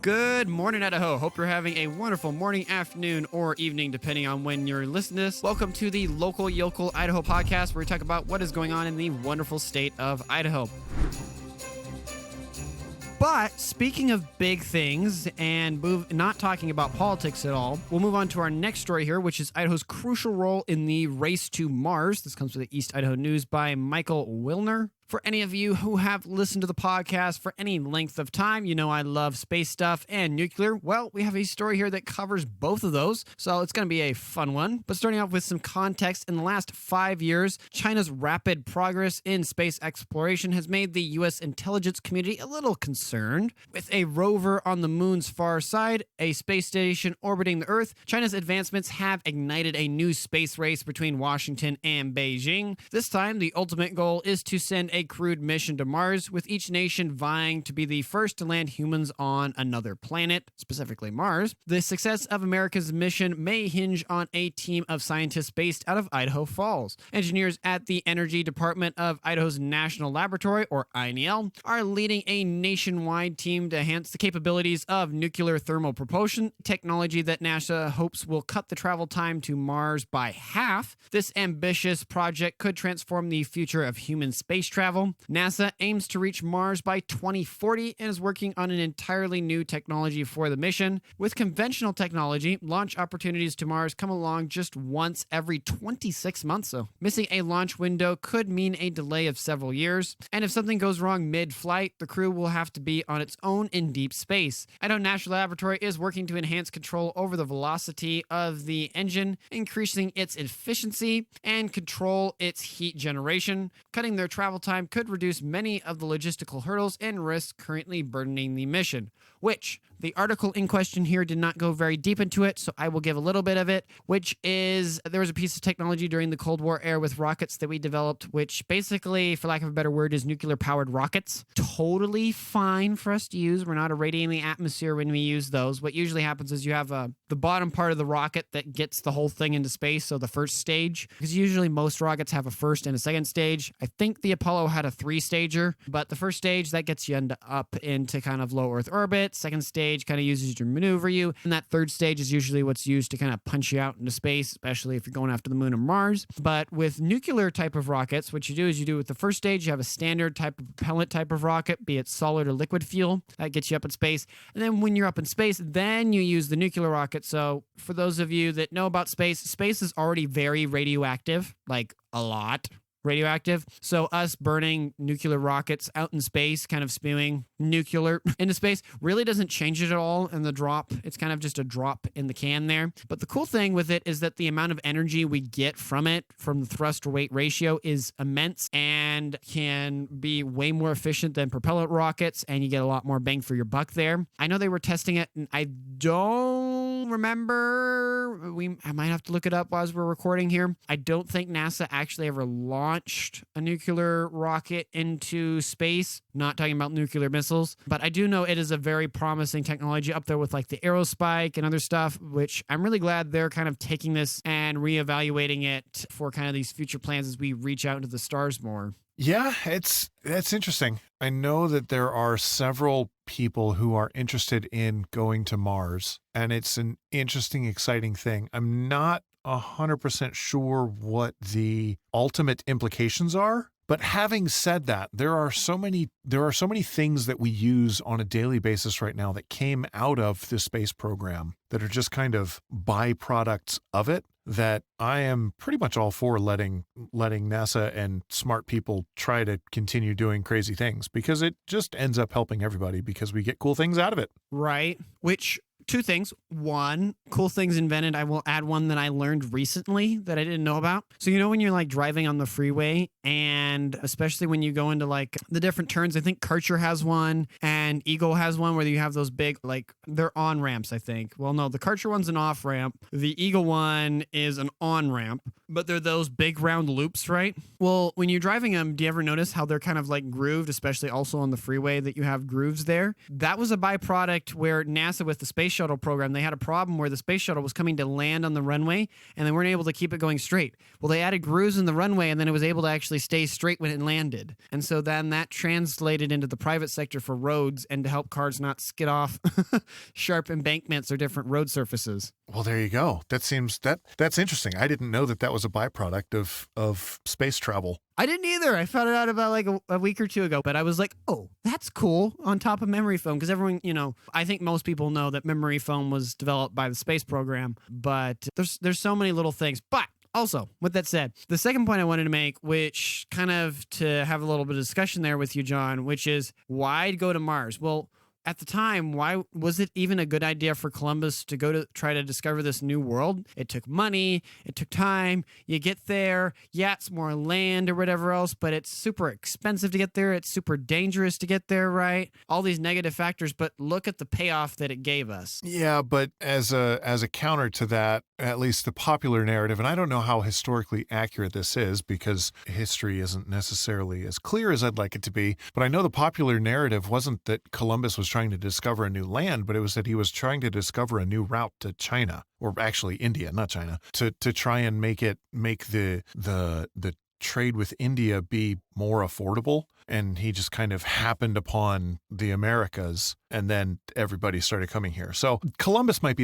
Good morning, Idaho. Hope you're having a wonderful morning, afternoon, or evening, depending on when you're listening to this. Welcome to the Local Yokel Idaho podcast, where we talk about what is going on in the wonderful state of Idaho. But speaking of big things and not talking about politics at all, we'll move on to our next story here, which is Idaho's crucial role in the race to Mars. This comes from the East Idaho News by Michael Wilner. For any of you who have listened to the podcast for any length of time, you know I love space stuff and nuclear. Well, we have a story here that covers both of those, so it's going to be a fun one. But starting off with some context, in the last 5 years, China's rapid progress in space exploration has made the U.S. intelligence community a little concerned. With a rover on the moon's far side, a space station orbiting the Earth, China's advancements have ignited a new space race between Washington and Beijing. This time, the ultimate goal is to send a crewed mission to Mars, with each nation vying to be the first to land humans on another planet, specifically Mars. The success of America's mission may hinge on a team of scientists based out of Idaho Falls. Engineers at the Energy Department of Idaho's National Laboratory, or INL, are leading a nationwide team to enhance the capabilities of nuclear thermal propulsion, technology that NASA hopes will cut the travel time to Mars by half. This ambitious project could transform the future of human space travel. NASA aims to reach Mars by 2040 and is working on an entirely new technology for the mission. With conventional technology, launch opportunities to Mars come along just once every 26 months, so missing a launch window could mean a delay of several years. And if something goes wrong mid-flight, the crew will have to be on its own in deep space. Idaho National Laboratory is working to enhance control over the velocity of the engine, increasing its efficiency and control its heat generation. Cutting their travel time could reduce many of the logistical hurdles and risks currently burdening the mission, which the article in question here did not go very deep into it, so I will give a little bit of it, which is there was a piece of technology during the Cold War era with rockets that we developed, which basically, for lack of a better word, is nuclear-powered rockets. Totally fine for us to use. We're not irradiating the atmosphere when we use those. What usually happens is you have the bottom part of the rocket that gets the whole thing into space, so the first stage, because usually most rockets have a first and a second stage. I think the Apollo had a 3-stager, but the first stage, that gets you up into kind of low Earth orbit. Second stage kind of uses to maneuver you, and that third stage is usually what's used to kind of punch you out into space, especially if you're going after the moon or Mars. But with nuclear type of rockets, what you do with the first stage, you have a standard type of propellant type of rocket, be it solid or liquid fuel, that gets you up in space. And then when you're up in space, then you use the nuclear rocket. So for those of you that know about space is already very radioactive, like a lot radioactive. So us burning nuclear rockets out in space, kind of spewing nuclear into space, really doesn't change it at all in the drop. It's kind of just a drop in the can there. But the cool thing with it is that the amount of energy we get from it, from the thrust to weight ratio, is immense and can be way more efficient than propellant rockets, and you get a lot more bang for your buck there. I know they were testing it, and I don't remember. I might have to look it up as we're recording here. I don't think NASA actually ever launched a nuclear rocket into space. Not talking about nuclear missiles, but I do know it is a very promising technology up there with like the Aerospike and other stuff, which I'm really glad they're kind of taking this and reevaluating it for kind of these future plans as we reach out into the stars more. Yeah, that's interesting. I know that there are several people who are interested in going to Mars, and it's an interesting, exciting thing. I'm not 100% sure what the ultimate implications are. But having said that, there are so many things that we use on a daily basis right now that came out of the space program that are just kind of byproducts of it, that I am pretty much all for letting NASA and smart people try to continue doing crazy things, because it just ends up helping everybody because we get cool things out of it. Right. Which, two things. One, cool things invented. I will add one that I learned recently that I didn't know about. So, when you're like driving on the freeway, and especially when you go into like the different turns, I think Karcher has one and Eagle has one where you have those big, like, they're on ramps, I think. Well, no, the Karcher one's an off ramp. The Eagle one is an on ramp. But they're those big round loops, right? Well, when you're driving them, do you ever notice how they're kind of like grooved, especially also on the freeway that you have grooves there? That was a byproduct where NASA with the space shuttle program, they had a problem where the space shuttle was coming to land on the runway and they weren't able to keep it going straight. Well, they added grooves in the runway and then it was able to actually stay straight when it landed. And so then that translated into the private sector for roads and to help cars not skid off sharp embankments or different road surfaces. Well, there you go. That's interesting. I didn't know that was a byproduct of space travel. I didn't either. I found it out about like a week or two ago, but I was like, oh, that's cool on top of memory foam. Because everyone, I think most people know that memory foam was developed by the space program, but there's so many little things. But also, with that said, the second point I wanted to make, which kind of to have a little bit of discussion there with you, John, which is why go to Mars? Well, at the time, why was it even a good idea for Columbus to go to try to discover this new world? It took money, it took time. You get there, yeah, it's more land or whatever else, but it's super expensive to get there. It's super dangerous to get there, right? All these negative factors, but look at the payoff that it gave us. Yeah, but as a counter to that, at least the popular narrative, and I don't know how historically accurate this is because history isn't necessarily as clear as I'd like it to be, but I know the popular narrative wasn't that Columbus was trying to discover a new land, but it was that he was trying to discover a new route to China, or actually India, not China, to try and make the trade with India be more affordable. And he just kind of happened upon the Americas, and then everybody started coming here. So Columbus might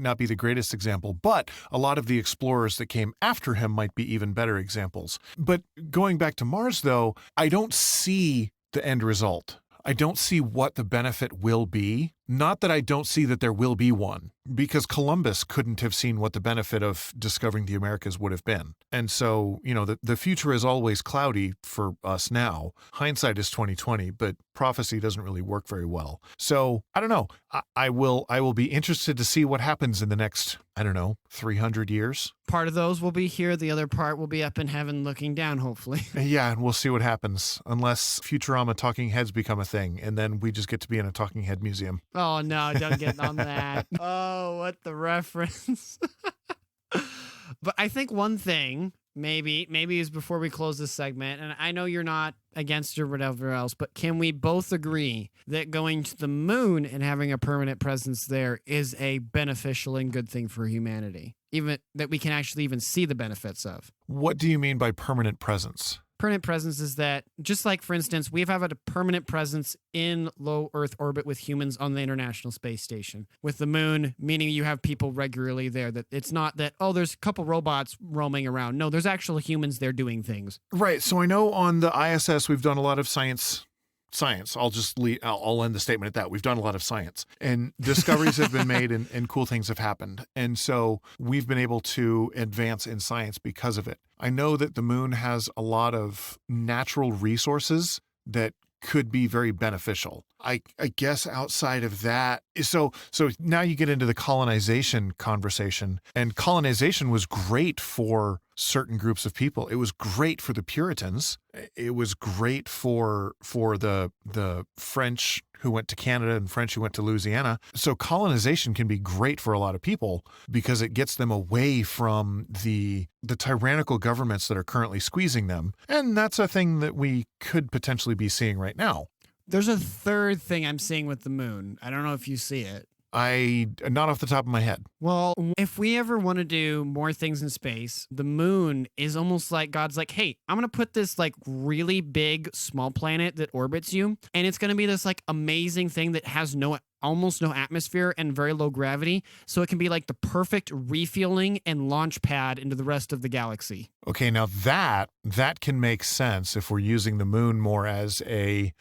not be the greatest example, but a lot of the explorers that came after him might be even better examples. But going back to Mars, though, I don't see the end result. I don't see what the benefit will be. Not that I don't see that there will be one, because Columbus couldn't have seen what the benefit of discovering the Americas would have been. And so, the future is always cloudy for us now. Hindsight is 20/20, but prophecy doesn't really work very well. So I don't know. I will be interested to see what happens in the next, 300 years. Part of those will be here. The other part will be up in heaven looking down, hopefully. Yeah, and we'll see what happens, unless Futurama talking heads become a thing, and then we just get to be in a talking head museum. Oh, no, don't get on that. Oh, what the reference. But I think one thing, maybe is before we close this segment, and I know you're not against or whatever else, but can we both agree that going to the moon and having a permanent presence there is a beneficial and good thing for humanity? Even that we can actually even see the benefits of. What do you mean by permanent presence? Permanent presence is that, just like, for instance, we've had a permanent presence in low Earth orbit with humans on the International Space Station. With the moon, meaning you have people regularly there. That it's not that, oh, there's a couple robots roaming around. No, there's actual humans there doing things. Right. So I know on the ISS we've done a lot of science. I'll end the statement at that. We've done a lot of science, and discoveries have been made, and cool things have happened. And so we've been able to advance in science because of it. I know that the moon has a lot of natural resources that could be very beneficial. I guess outside of that, so now you get into the colonization conversation, and colonization was great for certain groups of people. It was great for the Puritans. It was great for the French who went to Canada and French who went to Louisiana. So colonization can be great for a lot of people because it gets them away from the tyrannical governments that are currently squeezing them. And that's a thing that we could potentially be seeing right now. There's a third thing I'm seeing with the moon. I don't know if you see it. Not off the top of my head. Well, if we ever want to do more things in space, the moon is almost like God's like, hey, I'm going to put this like really big small planet that orbits you. And it's going to be this like amazing thing that has almost no atmosphere and very low gravity. So it can be like the perfect refueling and launch pad into the rest of the galaxy. Okay, now that can make sense if we're using the moon more as a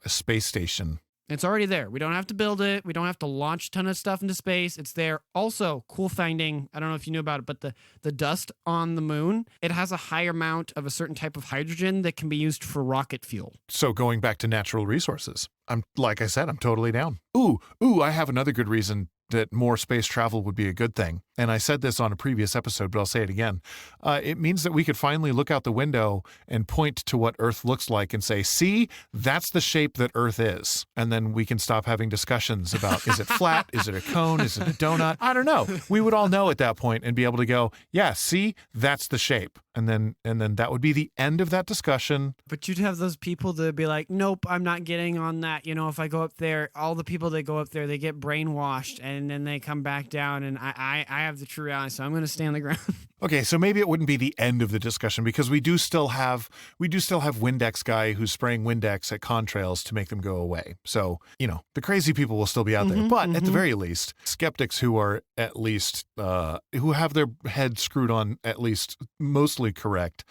space station. It's already there. We don't have to build it. We don't have to launch a ton of stuff into space. It's there. Also, cool finding, I don't know if you knew about it, but the dust on the moon, it has a high amount of a certain type of hydrogen that can be used for rocket fuel. So going back to natural resources, like I said, I'm totally down. Ooh, I have another good reason that more space travel would be a good thing. and I said this on a previous episode, but I'll say it again. It means that we could finally look out the window and point to what Earth looks like and say, see, that's the shape that Earth is. And then we can stop having discussions about, is it flat? Is it a cone? Is it a donut? I don't know. We would all know at that point and be able to go, yeah, see, that's the shape. And then that would be the end of that discussion. But you'd have those people that be like, nope, I'm not getting on that. If I go up there, all the people that go up there, they get brainwashed and then they come back down, and I have the true reality, so I'm going to stay on the ground. Okay, so maybe it wouldn't be the end of the discussion because we do still have Windex guy who's spraying Windex at contrails to make them go away. So, the crazy people will still be out there. But at the very least, skeptics who are at least, who have their head screwed on at least mostly correct,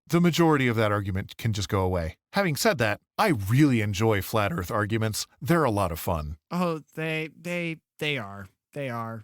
the majority of that argument can just go away. Having said that, I really enjoy flat Earth arguments. They're a lot of fun. Oh, they are. They are.